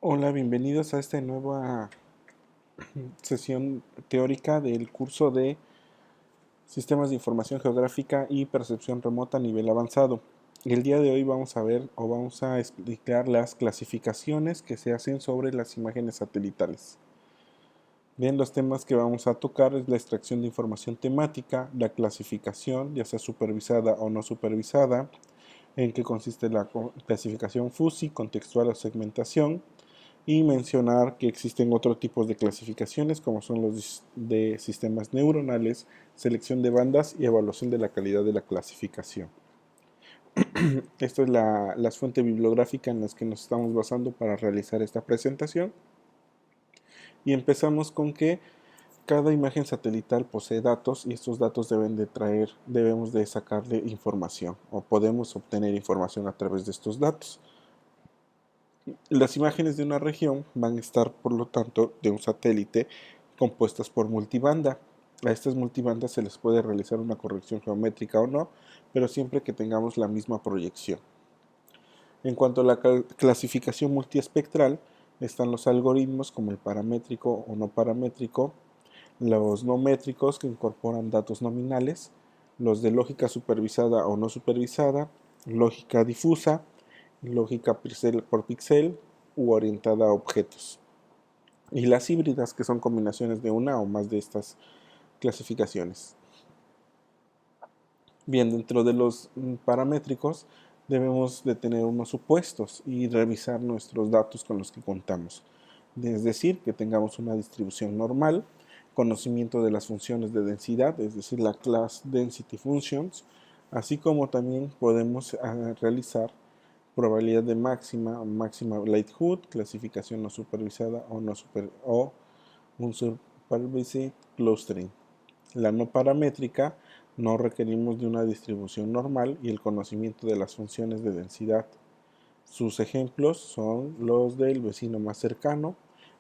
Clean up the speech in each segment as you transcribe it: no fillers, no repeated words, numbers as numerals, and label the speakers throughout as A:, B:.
A: Hola, bienvenidos a esta nueva sesión teórica del curso de Sistemas de Información Geográfica y Percepción Remota a nivel avanzado. El día de hoy vamos a ver o vamos a explicar las clasificaciones que se hacen sobre las imágenes satelitales. Bien, los temas que vamos a tocar es la extracción de información temática, la clasificación, ya sea supervisada o no supervisada, en qué consiste la clasificación FUSI, contextual o segmentación, y mencionar que existen otros tipos de clasificaciones como son los de sistemas neuronales, selección de bandas y evaluación de la calidad de la clasificación. Esta es las fuentes bibliográficas en las que nos estamos basando para realizar esta presentación. Y empezamos con que cada imagen satelital posee datos y estos datos debemos de sacarle información o podemos obtener información a través de estos datos. Las imágenes de una región van a estar, por lo tanto, de un satélite compuestas por multibanda. A estas multibandas se les puede realizar una corrección geométrica o no, pero siempre que tengamos la misma proyección. En cuanto a la clasificación multiespectral, están los algoritmos como el paramétrico o no paramétrico, los no métricos que incorporan datos nominales, los de lógica supervisada o no supervisada, lógica difusa, lógica píxel por píxel u orientada a objetos. Y las híbridas, que son combinaciones de una o más de estas clasificaciones. Bien, dentro de los paramétricos debemos de tener unos supuestos y revisar nuestros datos con los que contamos. Es decir, que tengamos una distribución normal, conocimiento de las funciones de densidad, es decir, la class density functions, así como también podemos realizar probabilidad de máxima likelihood, clasificación no supervisada o un supervised clustering. La no paramétrica no requerimos de una distribución normal y el conocimiento de las funciones de densidad. Sus ejemplos son los del vecino más cercano,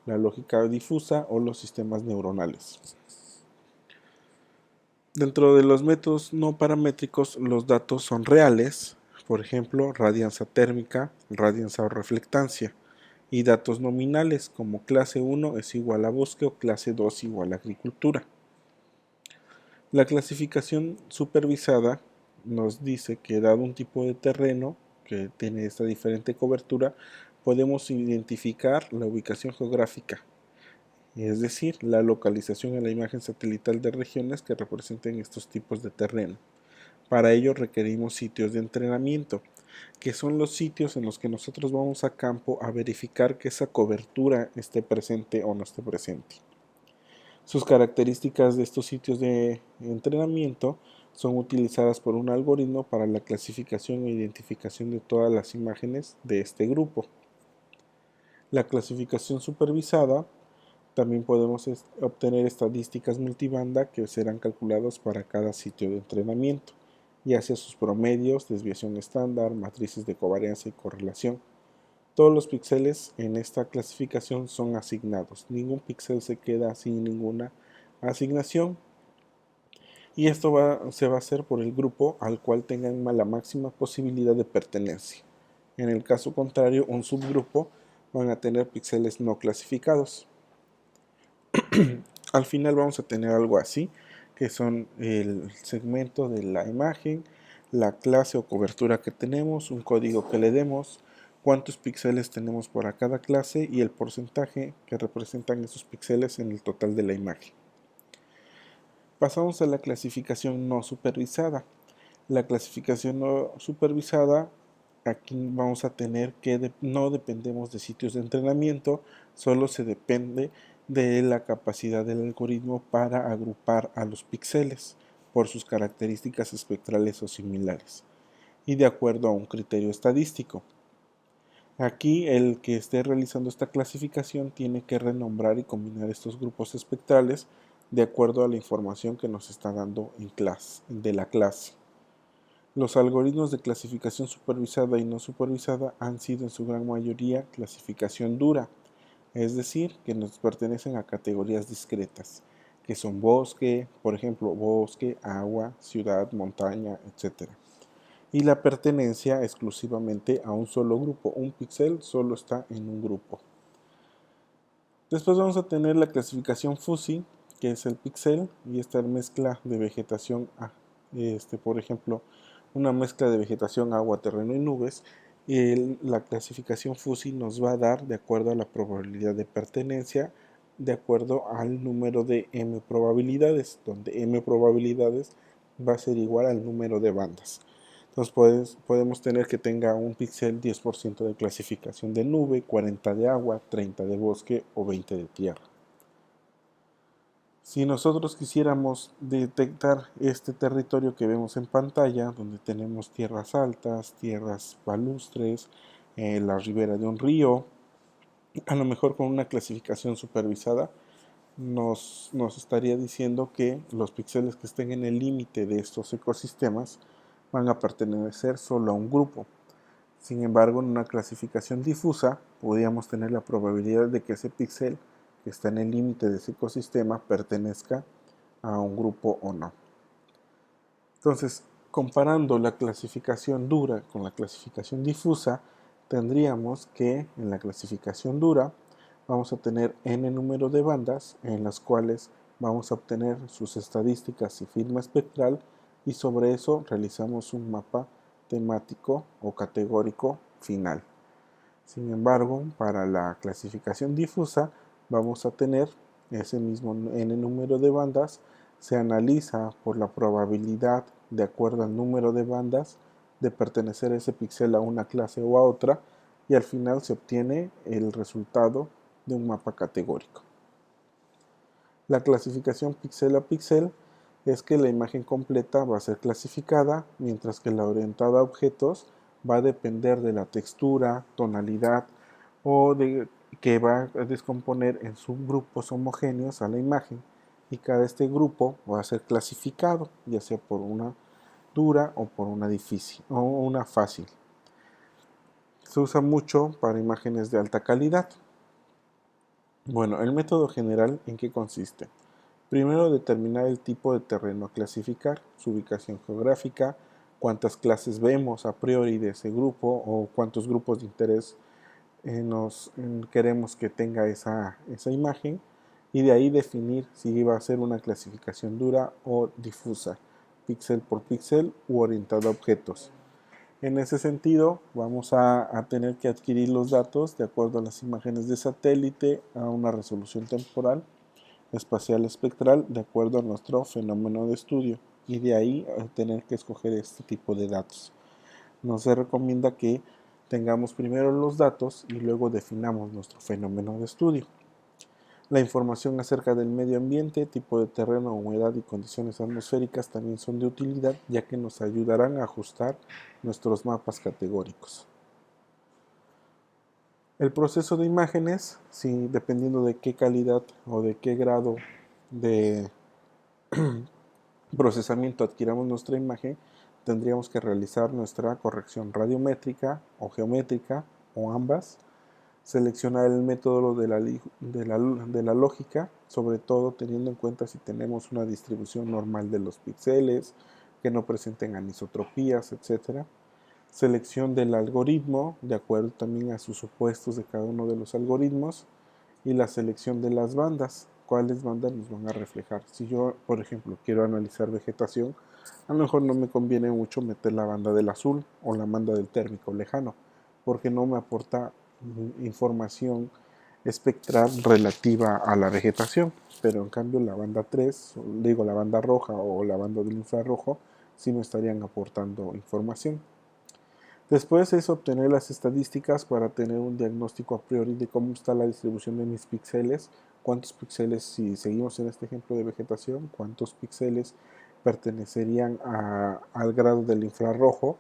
A: la lógica difusa o los sistemas neuronales. Dentro de los métodos no paramétricos, los datos son reales, por ejemplo, radianza térmica, radianza o reflectancia, y datos nominales como clase 1 es igual a bosque o clase 2 igual a agricultura. La clasificación supervisada nos dice que dado un tipo de terreno que tiene esta diferente cobertura, podemos identificar la ubicación geográfica, es decir, la localización en la imagen satelital de regiones que representen estos tipos de terreno. Para ello requerimos sitios de entrenamiento, que son los sitios en los que nosotros vamos a campo a verificar que esa cobertura esté presente o no esté presente. Sus características de estos sitios de entrenamiento son utilizadas por un algoritmo para la clasificación e identificación de todas las imágenes de este grupo. La clasificación supervisada también podemos obtener estadísticas multibanda que serán calculadas para cada sitio de entrenamiento, ya sea sus promedios, desviación estándar, matrices de covariancia y correlación. Todos los píxeles en esta clasificación son asignados. Ningún píxel se queda sin ninguna asignación. Y esto se va a hacer por el grupo al cual tengan la máxima posibilidad de pertenencia. En el caso contrario, un subgrupo van a tener píxeles no clasificados. Al final vamos a tener algo así, que son el segmento de la imagen, la clase o cobertura que tenemos, un código que le demos, cuántos píxeles tenemos para cada clase y el porcentaje que representan esos píxeles en el total de la imagen. Pasamos a la clasificación no supervisada. La clasificación no supervisada, aquí vamos a tener que no dependemos de sitios de entrenamiento, solo se depende de la capacidad del algoritmo para agrupar a los píxeles por sus características espectrales o similares y de acuerdo a un criterio estadístico. Aquí el que esté realizando esta clasificación tiene que renombrar y combinar estos grupos espectrales de acuerdo a la información que nos está dando de la clase. Los algoritmos de clasificación supervisada y no supervisada han sido en su gran mayoría clasificación dura, es decir, que nos pertenecen a categorías discretas, que son bosque, por ejemplo, bosque, agua, ciudad, montaña, etc. Y la pertenencia exclusivamente a un solo grupo. Un píxel solo está en un grupo. Después vamos a tener la clasificación FUSI, que es el píxel, y esta mezcla de vegetación, por ejemplo, una mezcla de vegetación, agua, terreno y nubes. La clasificación FUSI nos va a dar de acuerdo a la probabilidad de pertenencia, de acuerdo al número de m probabilidades, donde m probabilidades va a ser igual al número de bandas. Entonces podemos tener que tenga un píxel 10% de clasificación de nube, 40 de agua, 30 de bosque o 20 de tierra. Si nosotros quisiéramos detectar este territorio que vemos en pantalla, donde tenemos tierras altas, tierras palustres, la ribera de un río, a lo mejor con una clasificación supervisada, nos estaría diciendo que los píxeles que estén en el límite de estos ecosistemas van a pertenecer solo a un grupo. Sin embargo, en una clasificación difusa, podríamos tener la probabilidad de que ese píxel que está en el límite de ese ecosistema pertenezca a un grupo o no. Entonces, comparando la clasificación dura con la clasificación difusa, tendríamos que en la clasificación dura vamos a tener n número de bandas en las cuales vamos a obtener sus estadísticas y firma espectral, y sobre eso realizamos un mapa temático o categórico final. Sin embargo, para la clasificación difusa vamos a tener ese mismo n número de bandas, se analiza por la probabilidad de acuerdo al número de bandas de pertenecer ese píxel a una clase o a otra, y al final se obtiene el resultado de un mapa categórico. La clasificación píxel a píxel es que la imagen completa va a ser clasificada, mientras que la orientada a objetos va a depender de la textura, tonalidad o de que va a descomponer en subgrupos homogéneos a la imagen, y cada este grupo va a ser clasificado, ya sea por una dura o por una difícil o una fácil. Se usa mucho para imágenes de alta calidad. Bueno, el método general, ¿en qué consiste? Primero, determinar el tipo de terreno a clasificar, su ubicación geográfica, cuántas clases vemos a priori de ese grupo o cuántos grupos de interés queremos que tenga esa imagen, y de ahí definir si va a ser una clasificación dura o difusa, píxel por píxel u orientada a objetos. En ese sentido, vamos a tener que adquirir los datos de acuerdo a las imágenes de satélite a una resolución temporal espacial espectral de acuerdo a nuestro fenómeno de estudio, y de ahí tener que escoger este tipo de datos. No se recomienda que tengamos primero los datos y luego definamos nuestro fenómeno de estudio. La información acerca del medio ambiente, tipo de terreno, humedad y condiciones atmosféricas también son de utilidad, ya que nos ayudarán a ajustar nuestros mapas categóricos. El proceso de imágenes, sí, dependiendo de qué calidad o de qué grado de procesamiento adquiramos nuestra imagen, tendríamos que realizar nuestra corrección radiométrica o geométrica o ambas, seleccionar el método de la lógica, sobre todo teniendo en cuenta si tenemos una distribución normal de los píxeles, que no presenten anisotropías, etc. Selección del algoritmo, de acuerdo también a sus supuestos de cada uno de los algoritmos, y la selección de las bandas, cuáles bandas nos van a reflejar. Si yo, por ejemplo, quiero analizar vegetación, a lo mejor no me conviene mucho meter la banda del azul o la banda del térmico lejano, porque no me aporta información espectral relativa a la vegetación, pero en cambio la banda 3, digo la banda roja o la banda del infrarrojo, sí me estarían aportando información. Después es obtener las estadísticas para tener un diagnóstico a priori de cómo está la distribución de mis píxeles, cuántos píxeles, si seguimos en este ejemplo de vegetación, cuántos píxeles pertenecerían al grado del infrarrojo,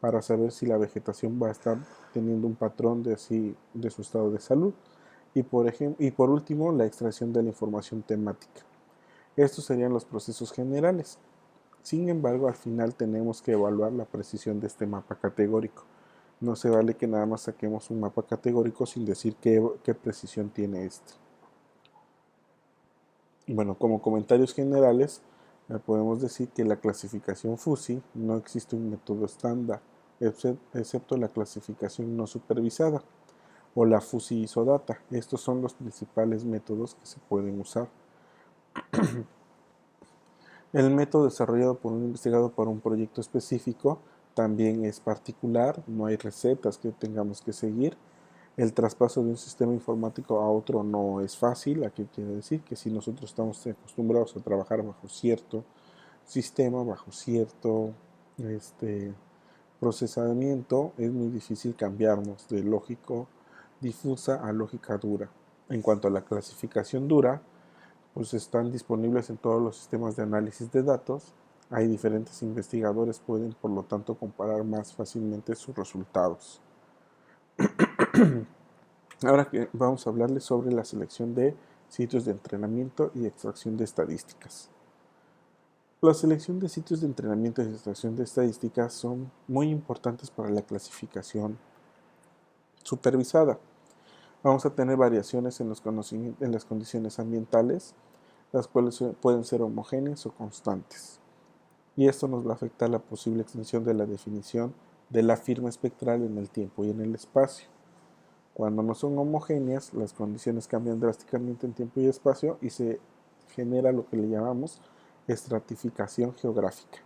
A: para saber si la vegetación va a estar teniendo un patrón de su estado de salud. Y por último, la extracción de la información temática. Estos serían los procesos generales. Sin embargo, al final tenemos que evaluar la precisión de este mapa categórico. No se vale que nada más saquemos un mapa categórico sin decir qué precisión tiene este. Bueno, como comentarios generales, podemos decir que la clasificación FUSI no existe un método estándar, excepto la clasificación no supervisada. o la Fuzzy Isodata. Estos son los principales métodos que se pueden usar. El método desarrollado por un investigador para un proyecto específico también es particular, no hay recetas que tengamos que seguir. El traspaso de un sistema informático a otro no es fácil. ¿A qué quiere decir? Que si nosotros estamos acostumbrados a trabajar bajo cierto sistema, bajo cierto procesamiento, es muy difícil cambiarnos de lógico difusa a lógica dura. En cuanto a la clasificación dura, pues están disponibles en todos los sistemas de análisis de datos. Hay diferentes investigadores, pueden por lo tanto comparar más fácilmente sus resultados. Ahora que vamos a hablarles sobre la selección de sitios de entrenamiento y extracción de estadísticas. La selección de sitios de entrenamiento y extracción de estadísticas son muy importantes para la clasificación supervisada. Vamos a tener variaciones en las condiciones ambientales, las cuales pueden ser homogéneas o constantes. Y esto nos va a afectar la posible extensión de la definición de la firma espectral en el tiempo y en el espacio. Cuando no son homogéneas, las condiciones cambian drásticamente en tiempo y espacio y se genera lo que le llamamos estratificación geográfica.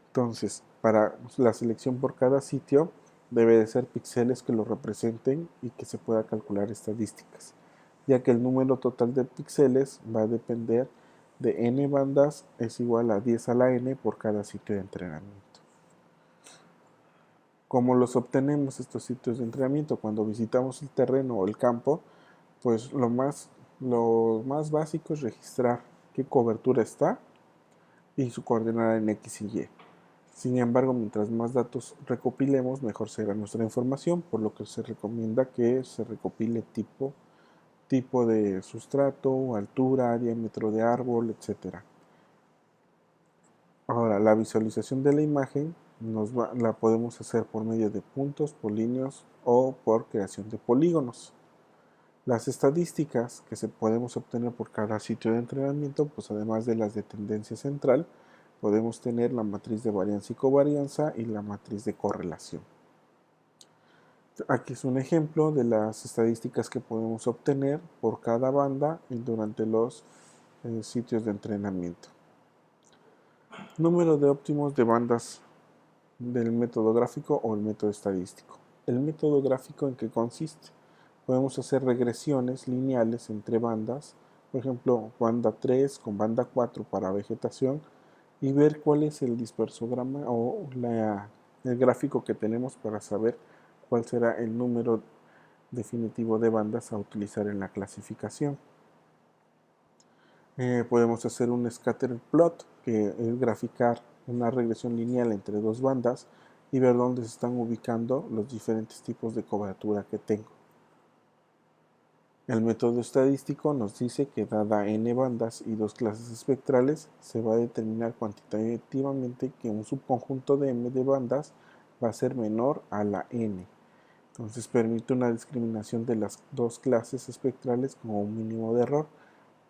A: Entonces, para la selección por cada sitio, debe de ser píxeles que lo representen y que se pueda calcular estadísticas, ya que el número total de píxeles va a depender de n bandas es igual a 10 a la n por cada sitio de entrenamiento. ¿Cómo los obtenemos estos sitios de entrenamiento? Cuando visitamos el terreno o el campo, pues lo más básico es registrar qué cobertura está y su coordenada en X y Y. Sin embargo, mientras más datos recopilemos, mejor será nuestra información, por lo que se recomienda que se recopile tipo de sustrato, altura, diámetro de árbol, etc. Ahora, la visualización de la imagen la podemos hacer por medio de puntos, polígonos o por creación de polígonos. Las estadísticas que se podemos obtener por cada sitio de entrenamiento, pues además de las de tendencia central, podemos tener la matriz de varianza y covarianza y la matriz de correlación. Aquí es un ejemplo de las estadísticas que podemos obtener por cada banda durante los sitios de entrenamiento. Número de óptimos de bandas del método gráfico o el método estadístico. El método gráfico, ¿en qué consiste? Podemos hacer regresiones lineales entre bandas, por ejemplo, banda 3 con banda 4 para vegetación, y ver cuál es el dispersograma o el gráfico que tenemos para saber cuál será el número definitivo de bandas a utilizar en la clasificación. Podemos hacer un scatter plot, que es graficar una regresión lineal entre dos bandas y ver dónde se están ubicando los diferentes tipos de cobertura que tengo. El método estadístico nos dice que dada n bandas y dos clases espectrales, se va a determinar cuantitativamente que un subconjunto de m de bandas va a ser menor a la n. Entonces permite una discriminación de las dos clases espectrales con un mínimo de error,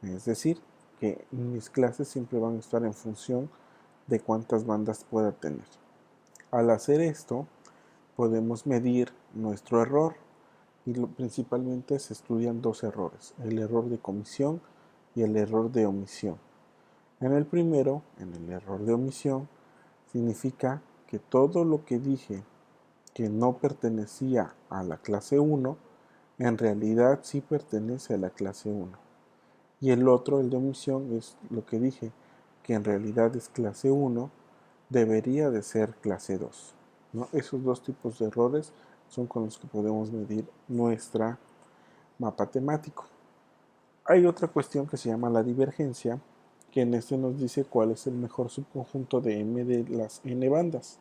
A: es decir, que mis clases siempre van a estar en función de cuántas bandas pueda tener. Al hacer esto, podemos medir nuestro error y principalmente se estudian dos errores, el error de comisión y el error de omisión. En el primero, en el error de omisión, significa que todo lo que dije que no pertenecía a la clase 1, en realidad sí pertenece a la clase 1. Y el otro, el de omisión, es lo que dije, que en realidad es clase 1, debería de ser clase 2. ¿no? Esos dos tipos de errores son con los que podemos medir nuestra mapa temático. Hay otra cuestión que se llama la divergencia, que en este nos dice cuál es el mejor subconjunto de m de las n bandas.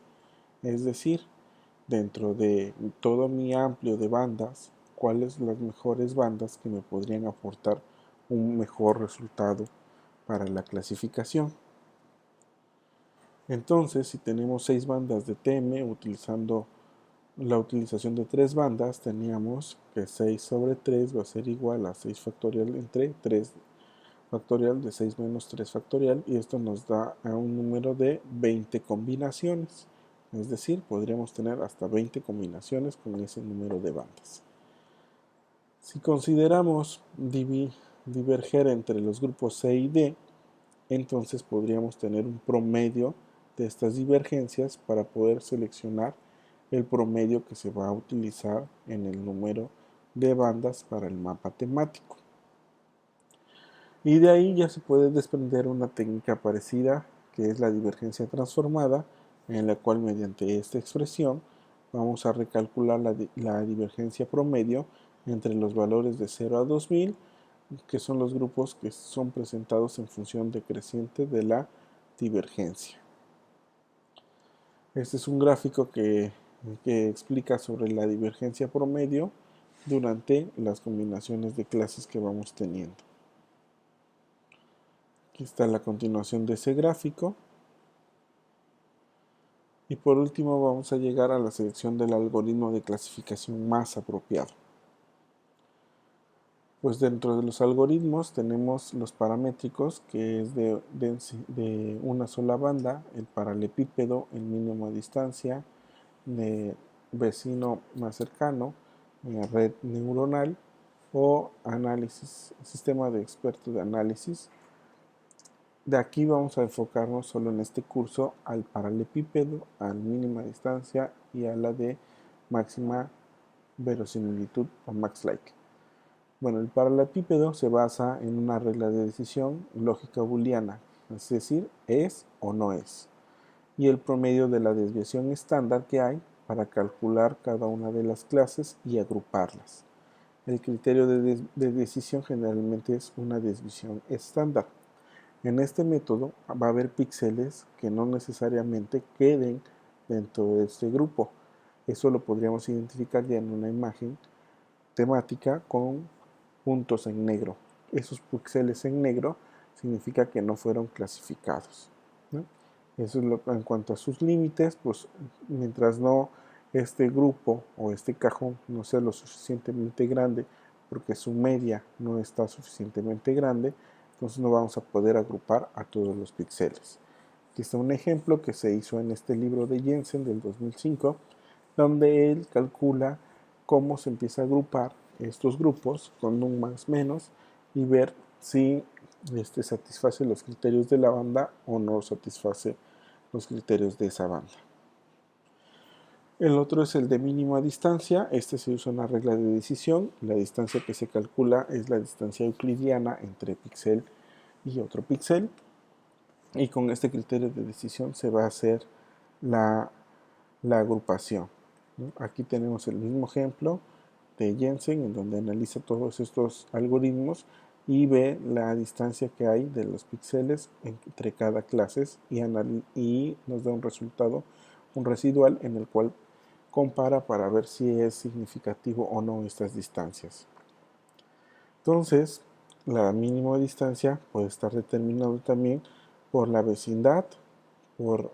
A: Es decir, dentro de todo mi amplio de bandas, cuáles las mejores bandas que me podrían aportar un mejor resultado para la clasificación. Entonces, si tenemos 6 bandas de TM utilizando la utilización de 3 bandas, teníamos que 6 sobre 3 va a ser igual a 6 factorial entre 3 factorial de 6 menos 3 factorial, y esto nos da a un número de 20 combinaciones. Es decir, podríamos tener hasta 20 combinaciones con ese número de bandas. Si consideramos diverger entre los grupos C y D, entonces podríamos tener un promedio de estas divergencias para poder seleccionar el promedio que se va a utilizar en el número de bandas para el mapa temático. Y de ahí ya se puede desprender una técnica parecida, que es la divergencia transformada, en la cual mediante esta expresión vamos a recalcular la divergencia promedio entre los valores de 0 a 2000, que son los grupos que son presentados en función decreciente de la divergencia. Este es un gráfico que explica sobre la divergencia promedio durante las combinaciones de clases que vamos teniendo. Aquí está la continuación de ese gráfico. Y por último vamos a llegar a la selección del algoritmo de clasificación más apropiado. Pues dentro de los algoritmos tenemos los paramétricos, que es de una sola banda, el paralelepípedo, el mínimo de distancia, de vecino más cercano, red neuronal o análisis, sistema de experto de análisis. De aquí vamos a enfocarnos solo en este curso al paralelepípedo, a mínima distancia y a la de máxima verosimilitud o max-like. Bueno, el paralelepípedo se basa en una regla de decisión lógica booleana, es decir, es o no es, y el promedio de la desviación estándar que hay para calcular cada una de las clases y agruparlas. El criterio de decisión generalmente es una desviación estándar. En este método va a haber píxeles que no necesariamente queden dentro de este grupo. Eso lo podríamos identificar ya en una imagen temática con puntos en negro. Esos píxeles en negro significa que no fueron clasificados, ¿no? Eso es en cuanto a sus límites, pues mientras no este grupo o este cajón no sea lo suficientemente grande, porque su media no está suficientemente grande, entonces no vamos a poder agrupar a todos los píxeles. Aquí está un ejemplo que se hizo en este libro de Jensen del 2005, donde él calcula cómo se empieza a agrupar estos grupos con un más menos y ver si satisface los criterios de la banda o no satisface los criterios de esa banda. El otro es el de mínima distancia. Este se usa una regla de decisión. La distancia que se calcula es la distancia euclidiana entre píxel y otro píxel. Y con este criterio de decisión se va a hacer la agrupación, ¿no? Aquí tenemos el mismo ejemplo de Jensen, en donde analiza todos estos algoritmos y ve la distancia que hay de los píxeles entre cada clase y nos da un resultado, un residual en el cual compara para ver si es significativo o no estas distancias. Entonces, la mínima distancia puede estar determinado también por la vecindad, por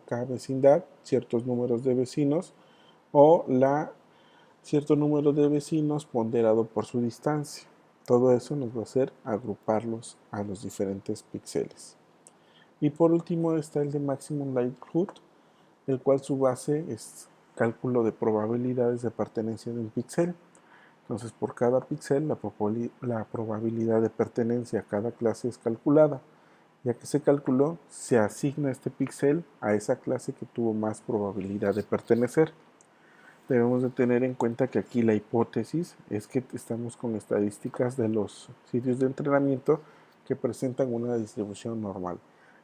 A: cada vecindad, ciertos números de vecinos, o cierto número de vecinos ponderado por su distancia. Todo eso nos va a hacer agruparlos a los diferentes píxeles. Y por último está el de Maximum Likelihood, el cual su base es cálculo de probabilidades de pertenencia de un píxel. Entonces, por cada píxel, la probabilidad de pertenencia a cada clase es calculada. Ya que se calculó, se asigna este píxel a esa clase que tuvo más probabilidad de pertenecer. Debemos de tener en cuenta que aquí la hipótesis es que estamos con estadísticas de los sitios de entrenamiento que presentan una distribución normal.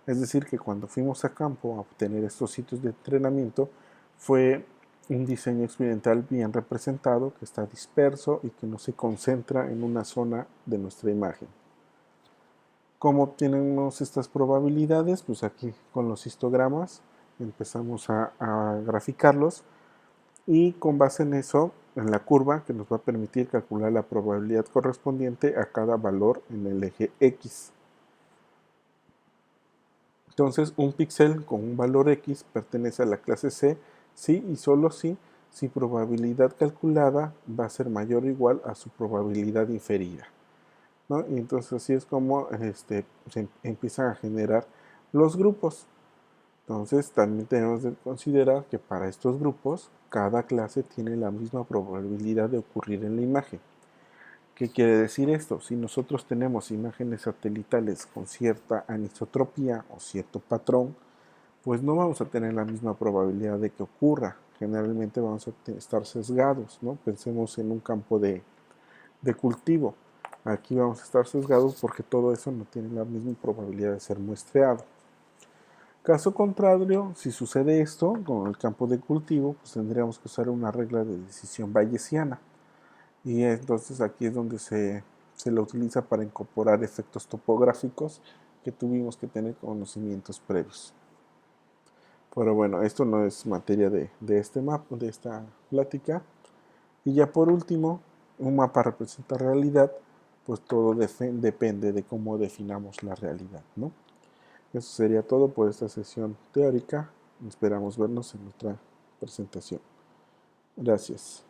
A: Es decir, que cuando fuimos a campo a obtener estos sitios de entrenamiento fue un diseño experimental bien representado, que está disperso y que no se concentra en una zona de nuestra imagen. ¿Cómo obtenemos estas probabilidades? Pues aquí con los histogramas empezamos a graficarlos y con base en eso, en la curva que nos va a permitir calcular la probabilidad correspondiente a cada valor en el eje X. Entonces, un píxel con un valor X pertenece a la clase C si y solo si probabilidad calculada va a ser mayor o igual a su probabilidad inferida, ¿no? Y entonces así es como se empiezan a generar los grupos. Entonces también tenemos que considerar que para estos grupos cada clase tiene la misma probabilidad de ocurrir en la imagen. ¿Qué quiere decir esto? Si nosotros tenemos imágenes satelitales con cierta anisotropía o cierto patrón, pues no vamos a tener la misma probabilidad de que ocurra. Generalmente vamos a estar sesgados, ¿no? Pensemos en un campo de cultivo. Aquí vamos a estar sesgados porque todo eso no tiene la misma probabilidad de ser muestreado. Caso contrario, si sucede esto con el campo de cultivo, pues tendríamos que usar una regla de decisión bayesiana. Y entonces aquí es donde se lo utiliza para incorporar efectos topográficos que tuvimos que tener conocimientos previos. Pero bueno, esto no es materia de este mapa, de esta plática. Y ya por último, un mapa representa realidad, pues todo depende de cómo definamos la realidad, ¿no? Eso sería todo por esta sesión teórica. Esperamos vernos en otra presentación. Gracias.